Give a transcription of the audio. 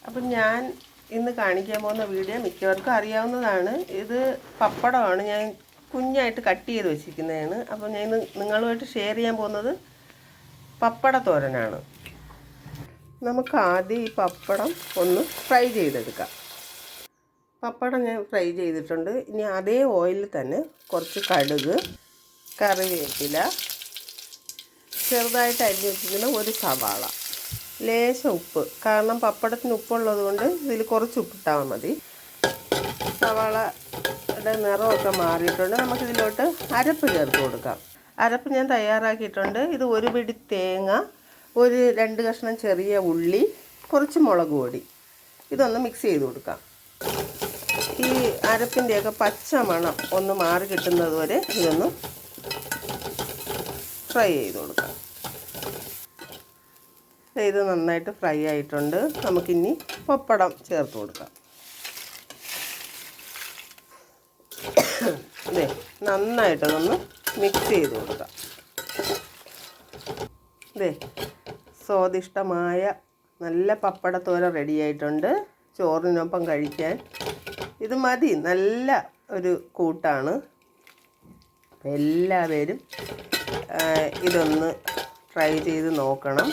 അപ്പം ഞാൻ ഇന്ന് കാണിക്കാൻ പോകുന്ന വീഡിയോ മിക്കവർക്കും അറിയാവുന്നതാണ്. ഇത് പപ്പടമാണ്. ഞാൻ കുഞ്ഞായിട്ട് കട്ട് ചെയ്ത് വെച്ചിരിക്കുന്നതാണ്. അപ്പോൾ ഞാൻ ഇന്ന് നിങ്ങളുമായിട്ട് ഷെയർ ചെയ്യാൻ പോകുന്നത് പപ്പട തോരനാണ്. നമുക്ക് ആദ്യം ഈ പപ്പടം ഒന്ന് ഫ്രൈ ചെയ്തെടുക്കാം. പപ്പടം ഞാൻ ഫ്രൈ ചെയ്തിട്ടുണ്ട്. ഇനി അതേ ഓയിലിൽ തന്നെ കുറച്ച് കടുക്, കറിവേപ്പില, ചെറുതായിട്ട് അരിഞ്ഞ് വെച്ചിരിക്കുന്ന ഒരു സവാള, ലേശം ഉപ്പ്, കാരണം പപ്പടത്തിന് ഉപ്പുള്ളത് കൊണ്ട് ഇതിൽ കുറച്ച് ഉപ്പിട്ടാൽ മതി. സവാളയുടെ നിറമൊക്കെ മാറിയിട്ടുണ്ട്. നമുക്കിതിലോട്ട് അരപ്പ് ചേർത്ത് കൊടുക്കാം. അരപ്പ് ഞാൻ തയ്യാറാക്കിയിട്ടുണ്ട്. ഇത് ഒരു പിടി തേങ്ങ, ഒരു 2 കഷ്ണം ചെറിയ ഉള്ളി, കുറച്ച് മുളക് പൊടി, ഇതൊന്ന് മിക്സ് ചെയ്ത് കൊടുക്കാം. ഈ അരപ്പിൻ്റെയൊക്കെ പച്ച മണം ഒന്ന് മാറി കിട്ടുന്നത് വരെ ഇതൊന്ന് ഫ്രൈ ചെയ്ത് കൊടുക്കാം. ഇത് നന്നായിട്ട് ഫ്രൈ ആയിട്ടുണ്ട്. നമുക്കിനി പപ്പടം ചേർത്ത് കൊടുക്കാം. ഇതേ നന്നായിട്ടൊന്ന് മിക്സ് ചെയ്ത് കൊടുക്കാം. ഇതേ സ്വാദിഷ്ടമായ നല്ല പപ്പടത്തോര റെഡി ആയിട്ടുണ്ട്. ചോറിനൊപ്പം കഴിക്കാൻ ഇത് മതി. നല്ല ഒരു കൂട്ടാണ്. എല്ലാവരും ഇതൊന്ന് ട്രൈ ചെയ്ത് നോക്കണം.